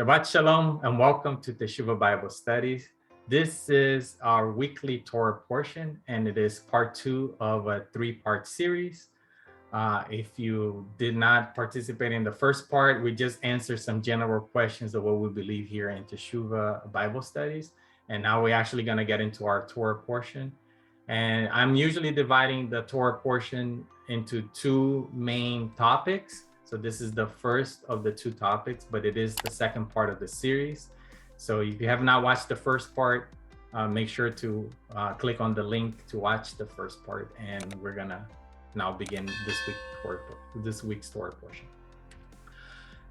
Shabbat Shalom and welcome to Teshuvah Bible Studies. This is our weekly Torah portion and it is part 2 of a 3-part series. If you did not participate in the first part, we just answered some general questions of what we believe here in Teshuvah Bible Studies. And now we're actually going to get into our Torah portion. And I'm usually dividing the Torah portion into 2 main topics. So this is the first of the 2 topics, but it is the second part of the series. So if you have not watched the first part, make sure to click on the link to watch the first part. And we're gonna now begin this week's Torah portion.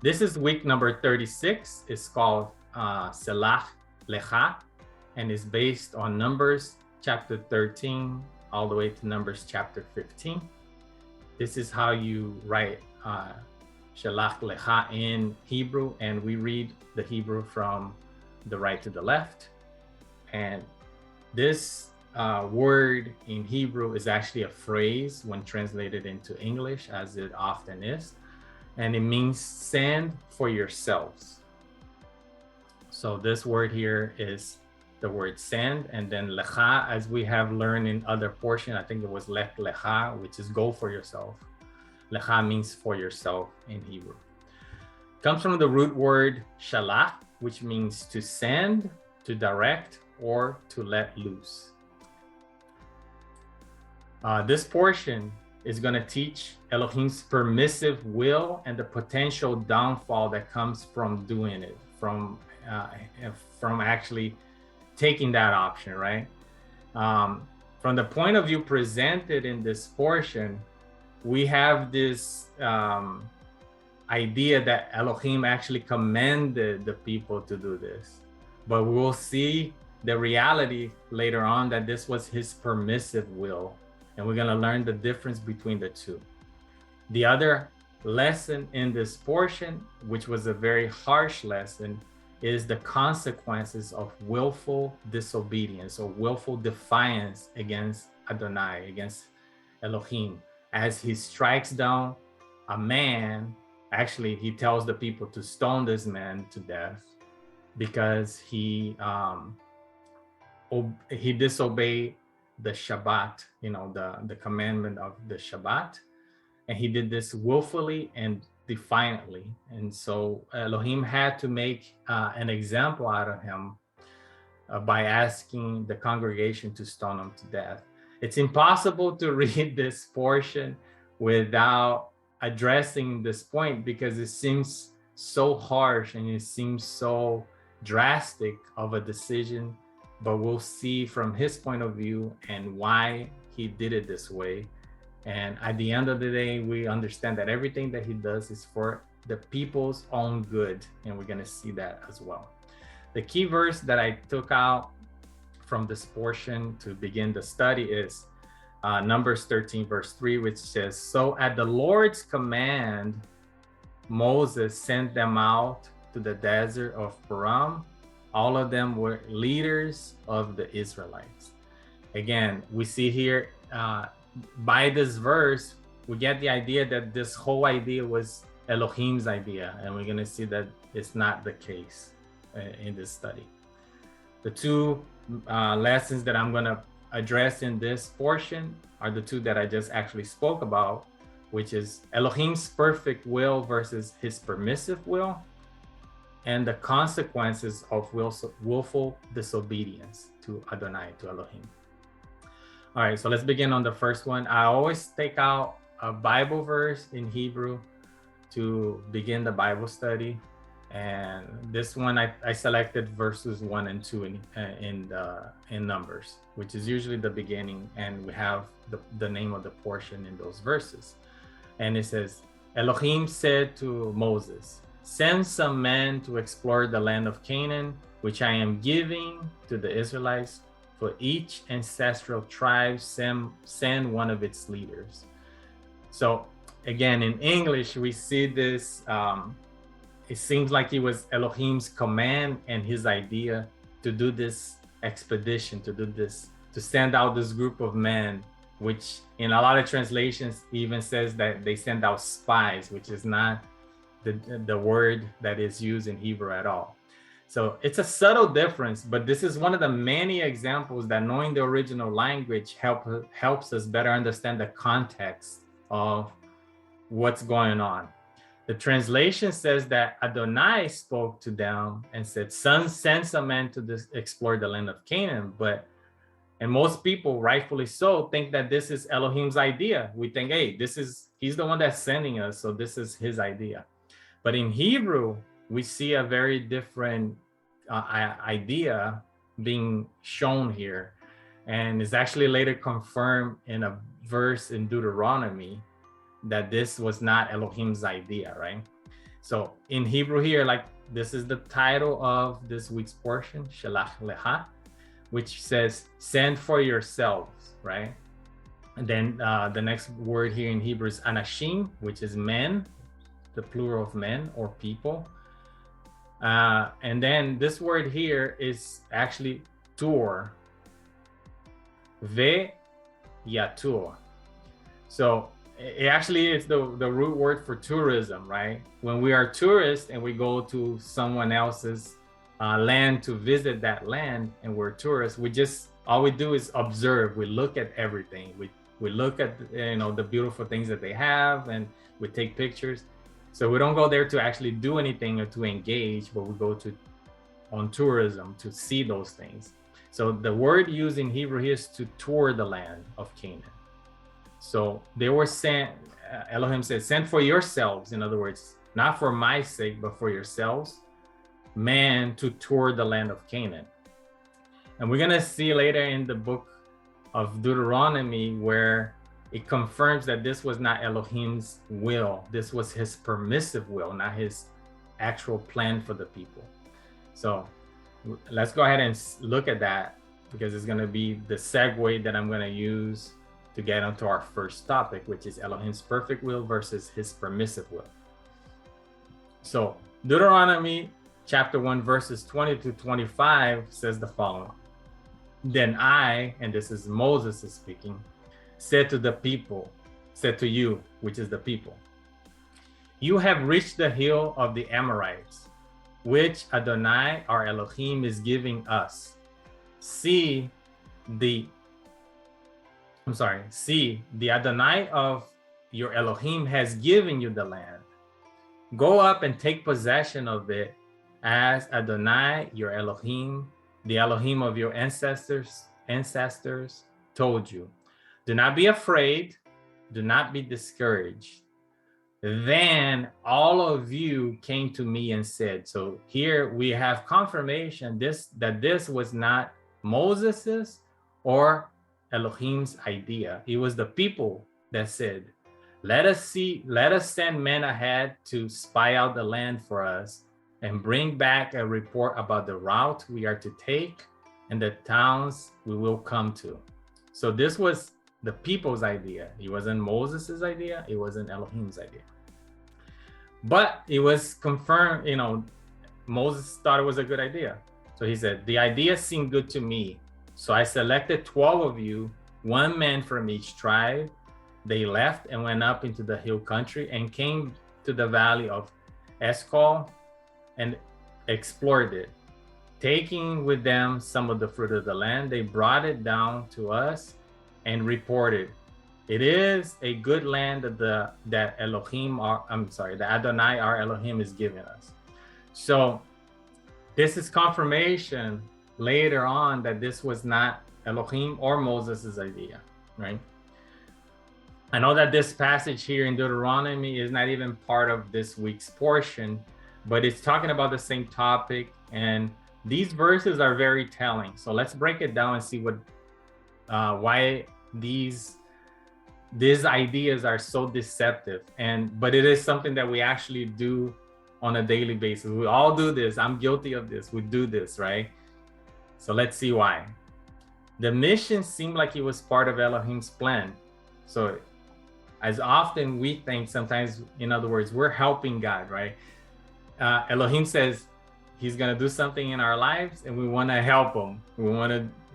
This is week number 36. It's called Selach Lecha, and is based on Numbers chapter 13 all the way to Numbers chapter 15. This is how you write Shalach Lecha in Hebrew, and we read the Hebrew from the right to the left. And this word in Hebrew is actually a phrase when translated into English, as it often is, and it means send for yourselves. So this word here is the word send, and then lecha, as we have learned in other portion, I think it was lech lecha, which is go for yourself. Lecha means for yourself in Hebrew. Comes from the root word shalach, which means to send, to direct, or to let loose. This portion is going to teach Elohim's permissive will and the potential downfall that comes from doing it, from actually taking that option, right? From the point of view presented in this portion, we have this idea that Elohim actually commanded the people to do this. But we'll see the reality later on that this was his permissive will. And we're going to learn the difference between the two. The other lesson in this portion, which was a very harsh lesson, is the consequences of willful disobedience or willful defiance against Adonai, against Elohim. As he strikes down a man, actually he tells the people to stone this man to death because he disobeyed the Shabbat, the commandment of the Shabbat, and he did this willfully and defiantly. And so Elohim had to make an example out of him by asking the congregation to stone him to death. It's impossible to read this portion without addressing this point because it seems so harsh and it seems so drastic of a decision, but we'll see from his point of view and why he did it this way. And at the end of the day, we understand that everything that he does is for the people's own good, and we're going to see that as well. The key verse that I took out from this portion to begin the study is Numbers 13 verse 3, which says, "So at the Lord's command, Moses sent them out to the desert of Paran. All of them were leaders of the Israelites." Again, we see here by this verse, we get the idea that this whole idea was Elohim's idea, and we're going to see that it's not the case in this study. The 2 lessons that I'm going to address in this portion are the 2 that I just actually spoke about, which is Elohim's perfect will versus his permissive will, and the consequences of willful disobedience to Adonai, to Elohim. All right, so let's begin on the first one. I always take out a Bible verse in Hebrew to begin the Bible study. And this one, I selected verses 1 and 2 in Numbers, which is usually the beginning, and we have the name of the portion in those verses. And it says, Elohim said to Moses, "Send some men to explore the land of Canaan, which I am giving to the Israelites. For each ancestral tribe, send one of its leaders." So again, in English, we see this, it seems like it was Elohim's command and his idea to do this expedition, to send out this group of men, which in a lot of translations even says that they send out spies, which is not the word that is used in Hebrew at all. So it's a subtle difference, but this is one of the many examples that knowing the original language helps us better understand the context of what's going on. The translation says that Adonai spoke to them and said, "Son, send some men to explore the land of Canaan." And most people, rightfully so, think that this is Elohim's idea. We think, hey, he's the one that's sending us, so this is his idea. But in Hebrew, we see a very different idea being shown here. And it's actually later confirmed in a verse in Deuteronomy that this was not Elohim's idea, right? So in Hebrew here, like this is the title of this week's portion, Shalach Lecha, which says, send for yourselves, right? And then the next word here in Hebrew is anashim, which is men, the plural of men or people. And then this word here is actually tur, ve yatur. So it actually is the root word for tourism, right? When we are tourists and we go to someone else's land to visit that land and we're tourists, all we do is observe. We look at everything. We look at the beautiful things that they have, and we take pictures. So we don't go there to actually do anything or to engage, but we go on tourism to see those things. So the word used in Hebrew here is to tour the land of Canaan. So they were sent, Elohim said, send for yourselves, in other words, not for my sake, but for yourselves, man to tour the land of Canaan. And we're going to see later in the book of Deuteronomy where it confirms that this was not Elohim's will. This was his permissive will, not his actual plan for the people. So let's go ahead and look at that, because it's going to be the segue that I'm going to use to get onto our first topic, which is Elohim's perfect will versus his permissive will. So Deuteronomy chapter 1 verses 20 to 25 says the following. Then I, and this is Moses is speaking, said to you, which is the people, you have reached the hill of the Amorites, which Adonai, our Elohim, is giving us. See, the Adonai of your Elohim has given you the land. Go up and take possession of it, as Adonai, your Elohim, the Elohim of your ancestors told you. Do not be afraid. Do not be discouraged. Then all of you came to me and said, so here we have confirmation that this was not Moses's or Elohim's idea. It was the people that said, let us send men ahead to spy out the land for us and bring back a report about the route we are to take and the towns we will come to. So this was the people's idea. It wasn't Moses's idea. It wasn't Elohim's idea. But it was confirmed, Moses thought it was a good idea. So he said, the idea seemed good to me. So I selected 12 of you, one man from each tribe. They left and went up into the hill country and came to the valley of Eshcol and explored it. Taking with them some of the fruit of the land, they brought it down to us and reported, it is a good land that that Adonai, our Elohim, is giving us. So this is confirmation later on that this was not Elohim or Moses' idea, right? I know that this passage here in Deuteronomy is not even part of this week's portion, but it's talking about the same topic, and these verses are very telling. So let's break it down and see why these ideas are so deceptive. But it is something that we actually do on a daily basis. We all do this. I'm guilty of this. We do this, right? So let's see why. The mission seemed like it was part of Elohim's plan. So as often we think sometimes, in other words, we're helping God, right? Elohim says he's going to do something in our lives and we want to help him.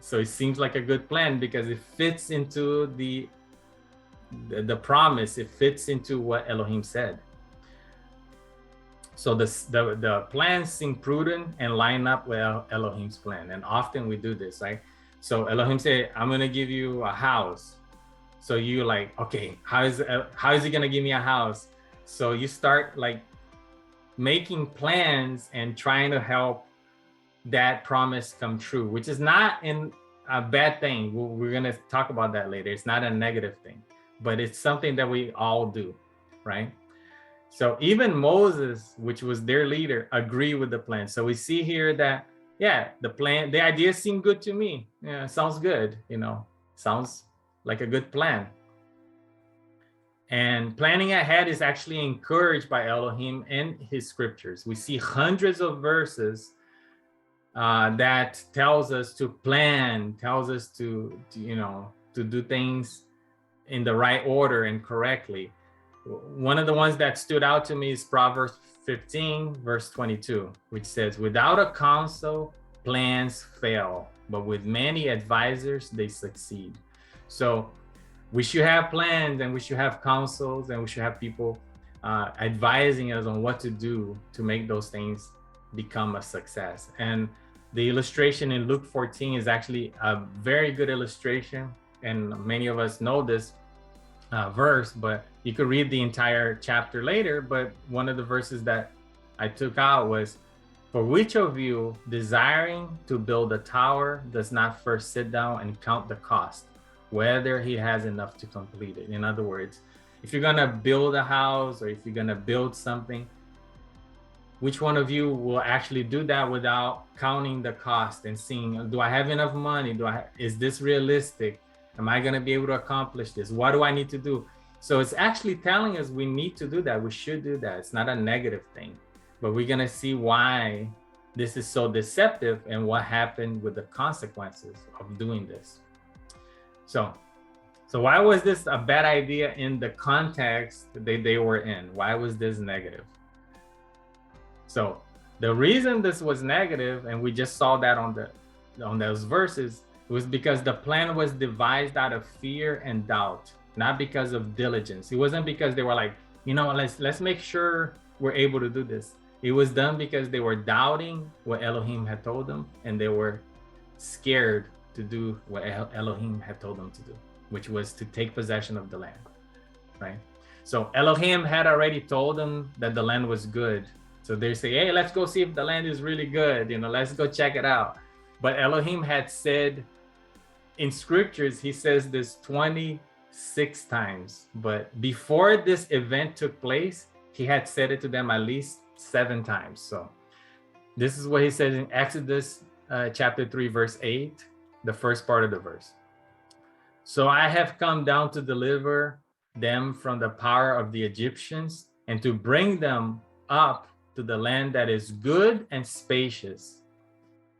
So it seems like a good plan because it fits into the promise. It fits into what Elohim said. So the plans seem prudent and line up with Elohim's plan. And often we do this, right? So Elohim said, I'm going to give you a house. So you like, okay, how is he going to give me a house? So you start like making plans and trying to help that promise come true, which is not in a bad thing. We're going to talk about that later. It's not a negative thing, but it's something that we all do, right? So even Moses, which was their leader, agreed with the plan. So we see here that, yeah, the idea seemed good to me. Yeah, sounds good, sounds like a good plan. And planning ahead is actually encouraged by Elohim in his scriptures. We see hundreds of verses that tells us to plan, tells us to do things in the right order and correctly. One of the ones that stood out to me is Proverbs 15, verse 22, which says, without a counsel, plans fail, but with many advisors, they succeed. So we should have plans, and we should have counsels, and we should have people advising us on what to do to make those things become a success. And the illustration in Luke 14 is actually a very good illustration. And many of us know this verse, but you could read the entire chapter later. But one of the verses that I took out was, for which of you desiring to build a tower does not first sit down and count the cost, whether he has enough to complete it? In other words, if you're going to build a house, or if you're going to build something, which one of you will actually do that without counting the cost and seeing, do I have enough money? Is this realistic? Am I going to be able to accomplish this? What do I need to do? So it's actually telling us we need to do that. We should do that. It's not a negative thing, but we're going to see why this is so deceptive and what happened with the consequences of doing this. So why was this a bad idea in the context that they were in? Why was this negative? So the reason this was negative, and we just saw that on those verses, was because the plan was devised out of fear and doubt, not because of diligence. It wasn't because they were like, let's make sure we're able to do this. It was done because they were doubting what Elohim had told them, and they were scared to do what Elohim had told them to do, which was to take possession of the land, right? So Elohim had already told them that the land was good. So they say, hey, let's go see if the land is really good. Let's go check it out. But Elohim had said in scriptures, he says this 26 times. But before this event took place, he had said it to them at least 7 times. So this is what he says in Exodus chapter 3, verse 8, the first part of the verse. So I have come down to deliver them from the power of the Egyptians and to bring them up to the land that is good and spacious,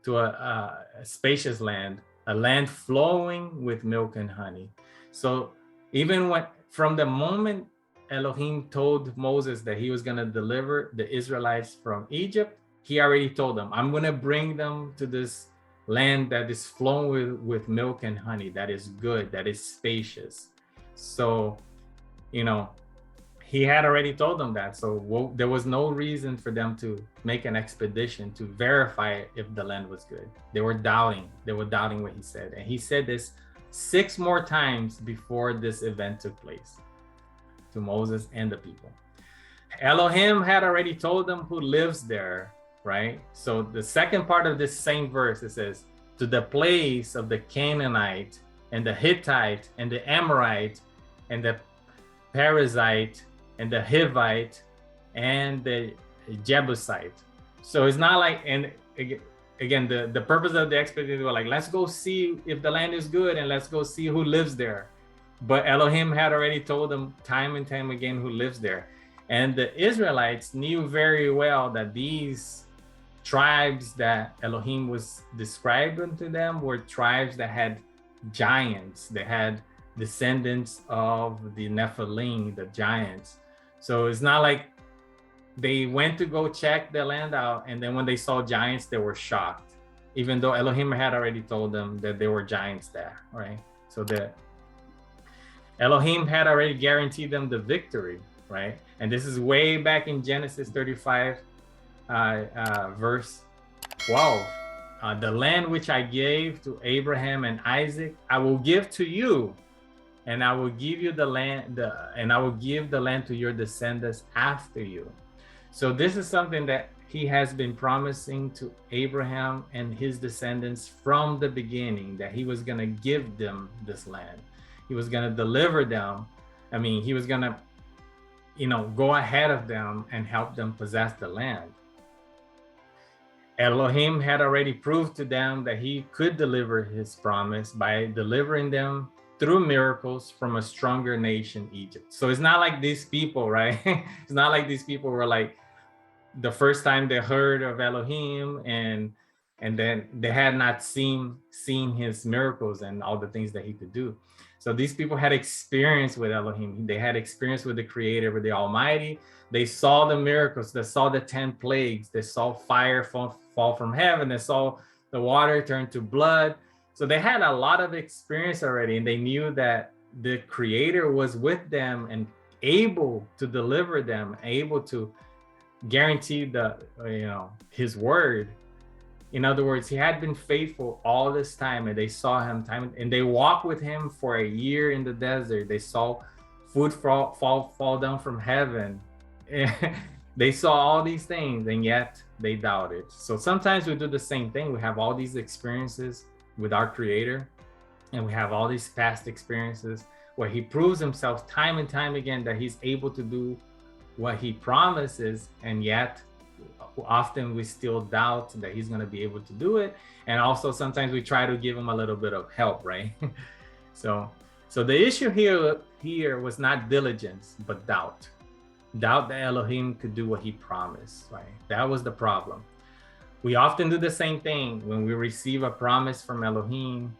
to a spacious land, a land flowing with milk and honey. So even from the moment Elohim told Moses that he was going to deliver the Israelites from Egypt, he already told them, I'm going to bring them to this land that is flowing with milk and honey, that is good, that is spacious. So, he had already told them that. So there was no reason for them to make an expedition to verify if the land was good. They were doubting. They were doubting what he said. And he said this 6 more times before this event took place to Moses and the people. Elohim had already told them who lives there, right? So the second part of this same verse, it says, to the place of the Canaanite and the Hittite and the Amorite and the Perizzite and the Hivite and the Jebusite. So it's not like, and again, the purpose of the expedition was like, let's go see if the land is good and let's go see who lives there. But Elohim had already told them time and time again who lives there. And the Israelites knew very well that these tribes that Elohim was describing to them were tribes that had giants. They had descendants of the Nephilim, the giants. So it's not like they went to go check the land out, and then when they saw giants, they were shocked, even though Elohim had already told them that there were giants there, right? So the Elohim had already guaranteed them the victory, right? And this is way back in Genesis 35, verse 12. The land which I gave to Abraham and Isaac, I will give to you, and I will give you the land, and I will give the land to your descendants after you. So this is something that he has been promising to Abraham and his descendants from the beginning, that he was going to give them this land. He was going to deliver them. I mean, he was going to, go ahead of them and help them possess the land. Elohim had already proved to them that he could deliver his promise by delivering them through miracles from a stronger nation, Egypt. So it's not like these people, right? It's not like these people were like, the first time they heard of Elohim and then they had not seen his miracles and all the things that he could do. So these people had experience with Elohim. They had experience with the Creator, with the Almighty. They saw the miracles. They saw the 10 plagues. They saw fire fall from heaven. They saw the water turn to blood. So they had a lot of experience already, and they knew that the Creator was with them and able to deliver them, able to guarantee his word. In other words, he had been faithful all this time, and they saw him and they walked with him for a year in the desert. They saw food fall down from heaven. They saw all these things, and yet they doubted. So sometimes we do the same thing. We have all these experiences with our Creator, and we have all these past experiences where he proves himself time and time again that he's able to do what he promises, and yet often we still doubt that he's going to be able to do it. And also sometimes we try to give him a little bit of help, right? So the issue here was not diligence, but doubt that Elohim could do what he promised, right? That was the problem. We often do the same thing when we receive a promise from Elohim,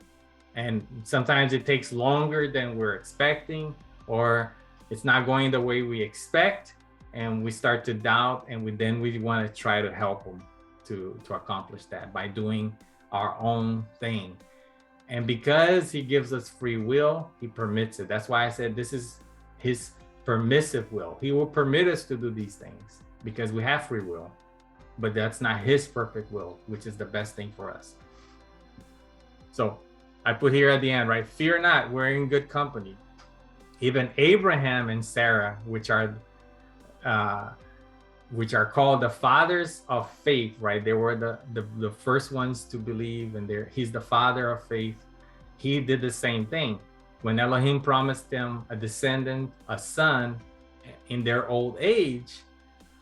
and sometimes it takes longer than we're expecting, or it's not going the way we expect, and we start to doubt, and we want to try to help him to accomplish that by doing our own thing. And because he gives us free will, he permits it. That's why I said this is his permissive will. He will permit us to do these things because we have free will, but that's not his perfect will, which is the best thing for us. So I put here at the end, right? Fear not, we're in good company. Even Abraham and Sarah, which are called the fathers of faith, right? They were the first ones to believe, and he's the father of faith. He did the same thing. When Elohim promised them a descendant, a son, in their old age,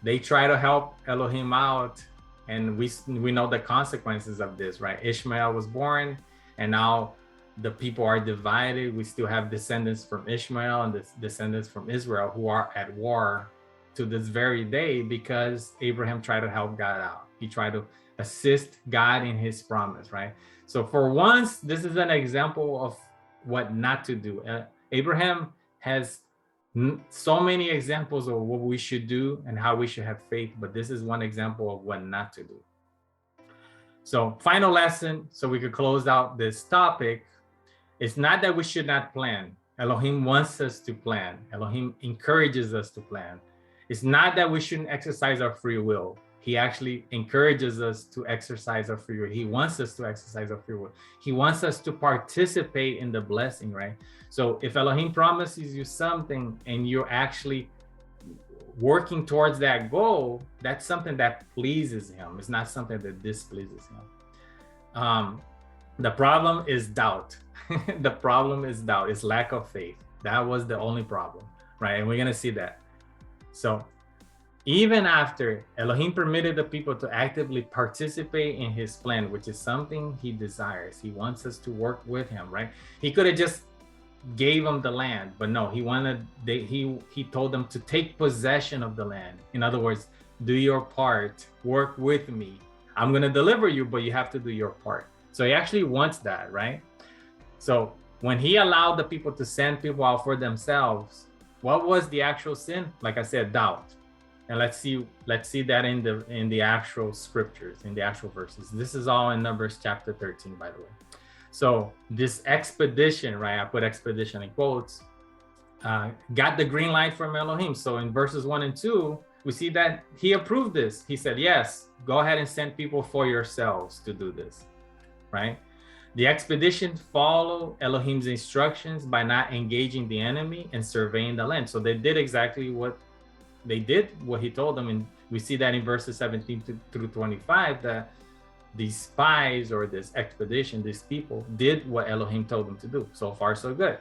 they try to help Elohim out, and we know the consequences of this, right? Ishmael was born, and now the people are divided. We still have descendants from Ishmael and descendants from Israel who are at war to this very day because Abraham tried to help God out. He tried to assist God in his promise, right? So for once, this is an example of what not to do. Abraham has so many examples of what we should do and how we should have faith, but this is one example of what not to do. So final lesson, so we could close out this topic. It's not that we should not plan. Elohim wants us to plan. Elohim encourages us to plan. It's not that we shouldn't exercise our free will. He actually encourages us to exercise our free will. He wants us to exercise our free will. He wants us to participate in the blessing, right? So if Elohim promises you something and you're actually working towards that goal, that's something that pleases him. It's not something that displeases him. The problem is doubt. The problem is doubt. It's lack of faith. That was the only problem, right? And we're going to see that. So even after Elohim permitted the people to actively participate in his plan, which is something he desires, he wants us to work with him, right? He could have just gave them the land, but no, he told them to take possession of the land. In other words, do your part, work with me. I'm going to deliver you, but you have to do your part. So he actually wants that, right? So when he allowed the people to send people out for themselves, what was the actual sin? Like I said, doubt. And let's see that in the actual scriptures, in the actual verses. This is all in Numbers chapter 13, by the way. So this expedition, right? I put expedition in quotes, got the green light from Elohim. So in verses 1 and 2, we see that he approved this. He said, yes, go ahead and send people for yourselves to do this, right? The expedition followed Elohim's instructions by not engaging the enemy and surveying the land. So they did exactly what they did, what he told them. And we see that in verses 17 through 25, that these spies or this expedition, these people did what Elohim told them to do. So far, so good.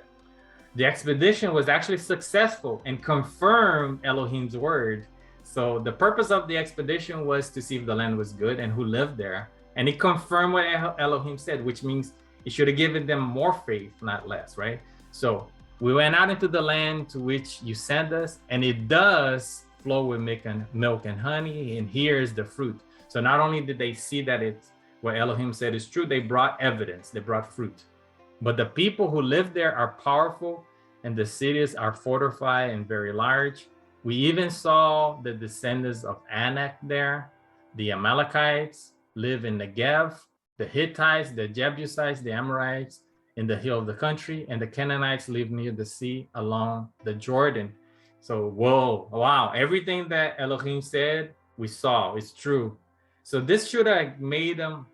The expedition was actually successful and confirmed Elohim's word. So the purpose of the expedition was to see if the land was good and who lived there. And it confirmed what Elohim said, which means it should have given them more faith, not less, right? So we went out into the land to which you sent us, and it does flow with milk and honey, and here's the fruit. So not only did they see that it's what Elohim said is true, they brought evidence, they brought fruit. But the people who live there are powerful, and the cities are fortified and very large. We even saw the descendants of Anak there. The Amalekites live in Negev, the Hittites, the Jebusites, the Amorites in the hill of the country, and the Canaanites live near the sea along the Jordan. So, whoa, wow, everything that Elohim said, we saw, it's true. So this should have made them,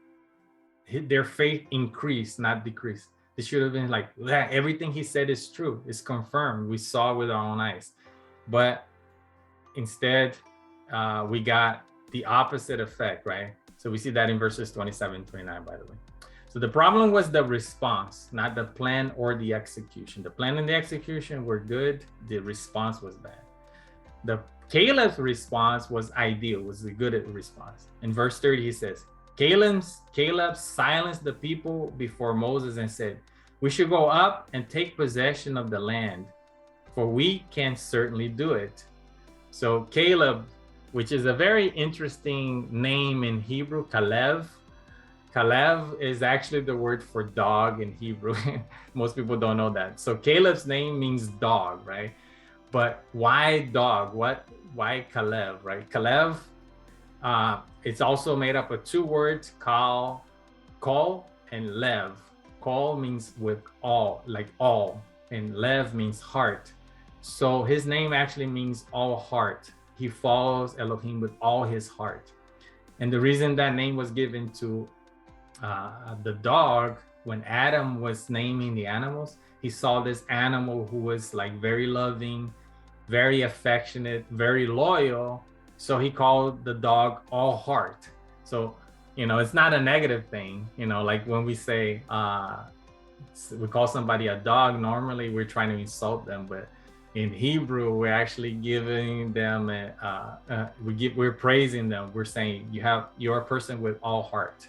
their faith increase, not decrease. This should have been like, yeah, everything he said is true, it's confirmed, we saw with our own eyes. But instead, we got the opposite effect, right? So we see that in verses 27, 29, by the way. So the problem was the response, not the plan or the execution. The plan and the execution were good. The response was bad. Caleb's response was ideal, was a good response. In verse 30, he says, Caleb silenced the people before Moses and said, we should go up and take possession of the land, for we can certainly do it. So Caleb, which is a very interesting name in Hebrew, Caleb. Caleb is actually the word for dog in Hebrew. Most people don't know that. So Caleb's name means dog, right? But why dog? Why Caleb, right? Caleb, it's also made up of two words, kol and lev. Kol means with all, like all, and lev means heart. So his name actually means all heart. He follows Elohim with all his heart. And the reason that name was given to the dog, when Adam was naming the animals, he saw this animal who was like very loving, very affectionate, very loyal. So he called the dog all heart. So, you know, it's not a negative thing. You know, like when we say, we call somebody a dog, normally we're trying to insult them, but in Hebrew, we're actually giving them, we're praising them. We're saying you're a person with all heart.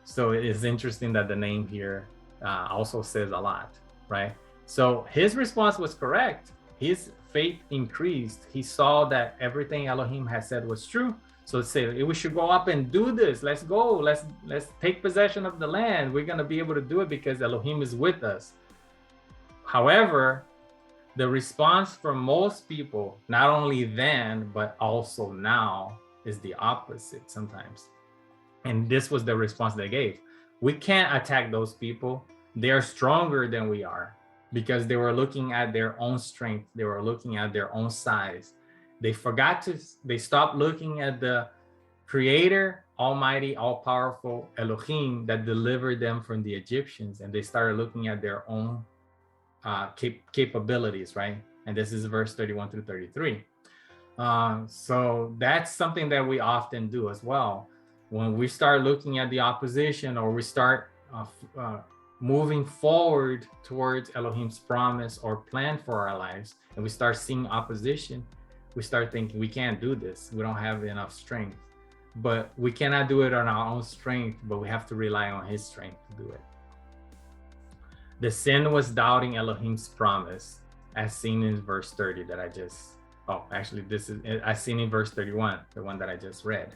So it is interesting that the name here also says a lot, right? So his response was correct. His faith increased. He saw that everything Elohim had said was true. So say, we should go up and do this. Let's go. Let's take possession of the land. We're going to be able to do it because Elohim is with us. However, the response from most people, not only then, but also now, is the opposite sometimes. And this was the response they gave. We can't attack those people. They are stronger than we are, because they were looking at their own strength. They were looking at their own size. They stopped looking at the creator, almighty, all-powerful Elohim that delivered them from the Egyptians. And they started looking at their own capabilities, right? And this is verse 31 through 33. So that's something that we often do as well. When we start looking at the opposition, or we start moving forward towards Elohim's promise or plan for our lives, and we start seeing opposition, we start thinking we can't do this. We don't have enough strength. But we cannot do it on our own strength, but we have to rely on his strength to do it. The sin was doubting Elohim's promise, as seen in verse 30 that I just, I seen in verse 31, the one that I just read.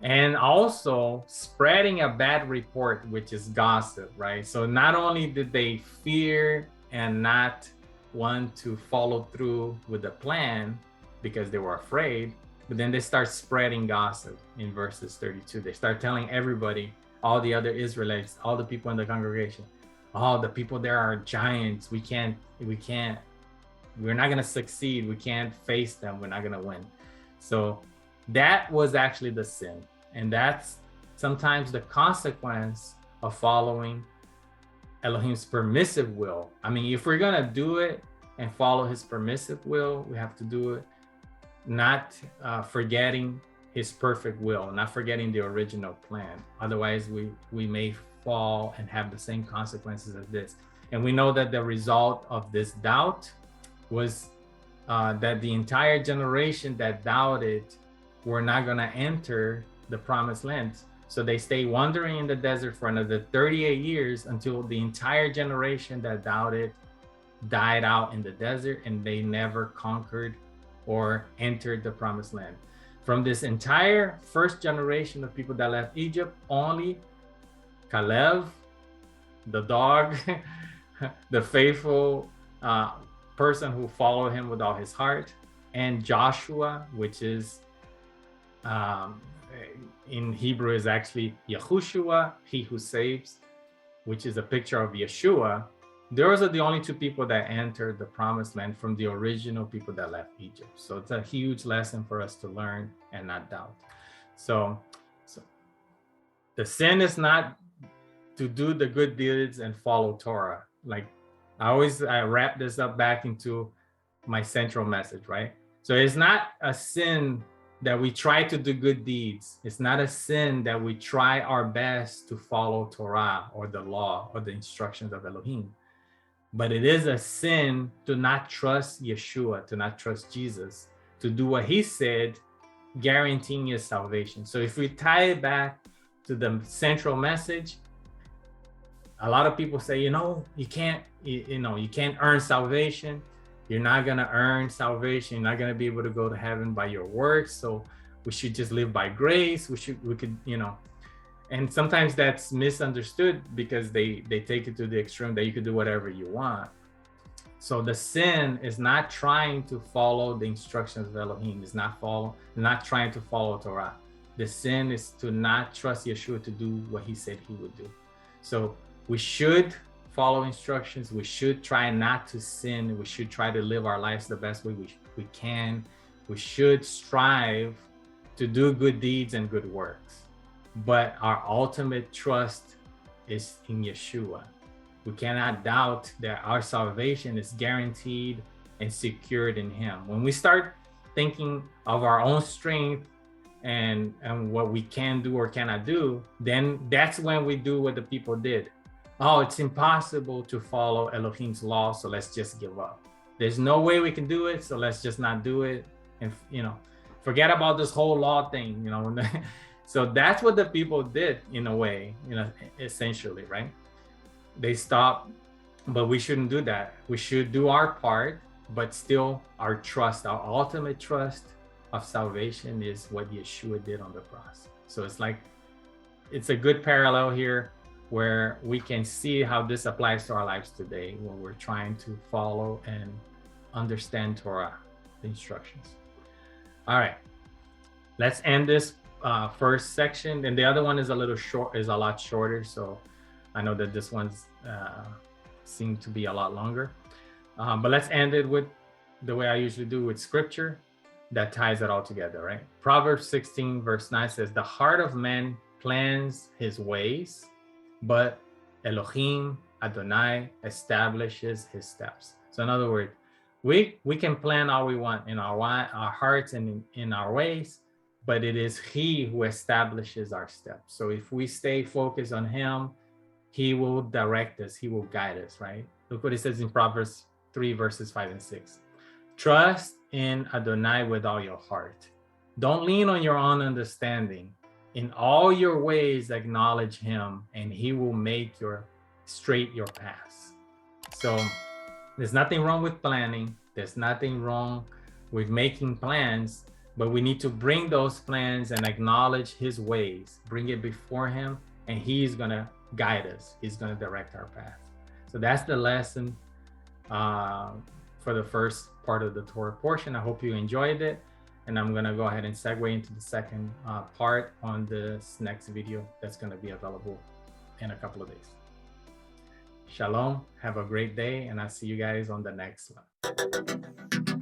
And also spreading a bad report, which is gossip, right? So not only did they fear and not want to follow through with the plan because they were afraid, but then they start spreading gossip in verses 32. They start telling everybody, all the other Israelites, all the people in the congregation, oh, the people there are giants. We're not going to succeed. We can't face them. We're not going to win. So that was actually the sin. And that's sometimes the consequence of following Elohim's permissive will. I mean, if we're going to do it and follow his permissive will, we have to do it not forgetting his perfect will, not forgetting the original plan. Otherwise, we may fall and have the same consequences of this. And we know that the result of this doubt was that the entire generation that doubted were not going to enter the promised land. So they stay wandering in the desert for another 38 years until the entire generation that doubted died out in the desert, and they never conquered or entered the promised land. From this entire first generation of people that left Egypt, only Caleb, the dog, the faithful person who followed him with all his heart, and Joshua, which is in Hebrew is actually Yahushua, he who saves, which is a picture of Yeshua. Those are the only two people that entered the promised land from the original people that left Egypt. So it's a huge lesson for us to learn and not doubt. So the sin is not to do the good deeds and follow Torah. Like I wrap this up back into my central message, right? So it's not a sin that we try to do good deeds. It's not a sin that we try our best to follow Torah or the law or the instructions of Elohim. But it is a sin to not trust Yeshua, to not trust Jesus, to do what he said, guaranteeing your salvation. So if we tie it back to the central message, a lot of people say, you can't earn salvation. You're not going to earn salvation. You're not going to be able to go to heaven by your works. So we should just live by grace. And sometimes that's misunderstood because they take it to the extreme that you could do whatever you want. So the sin is not trying to follow the instructions of Elohim. It's not trying to follow Torah. The sin is to not trust Yeshua to do what he said he would do. So we should follow instructions. We should try not to sin. We should try to live our lives the best way we can. We should strive to do good deeds and good works. But our ultimate trust is in Yeshua. We cannot doubt that our salvation is guaranteed and secured in him. When we start thinking of our own strength and what we can do or cannot do, then that's when we do what the people did. Oh, it's impossible to follow Elohim's law, so let's just give up. There's no way we can do it, so let's just not do it. And, forget about this whole law thing, So that's what the people did in a way, essentially, right? They stopped, but we shouldn't do that. We should do our part, but still our ultimate trust of salvation is what Yeshua did on the cross. So it's a good parallel here where we can see how this applies to our lives today when we're trying to follow and understand Torah, the instructions. All right, let's end this first section, and the other one is a lot shorter. So I know that this one's seemed to be a lot longer, but let's end it with the way I usually do with scripture that ties it all together, right? Proverbs 16 verse 9 says, "The heart of man plans his ways, but Elohim, Adonai, establishes his steps." So in other words, we can plan all we want in our hearts and in our ways, but it is he who establishes our steps. So if we stay focused on him, he will direct us, he will guide us, right? Look what it says in Proverbs 3 verses 5 and 6. "Trust in Adonai with all your heart. Don't lean on your own understanding. In all your ways acknowledge him, and he will make straight your paths." So there's nothing wrong with planning. There's nothing wrong with making plans, but we need to bring those plans and acknowledge his ways, bring it before him, and he's gonna guide us. He's gonna direct our path. So that's the lesson for the first part of the Torah portion. I hope you enjoyed it. And I'm gonna go ahead and segue into the second part on this next video that's gonna be available in a couple of days. Shalom, have a great day, and I'll see you guys on the next one.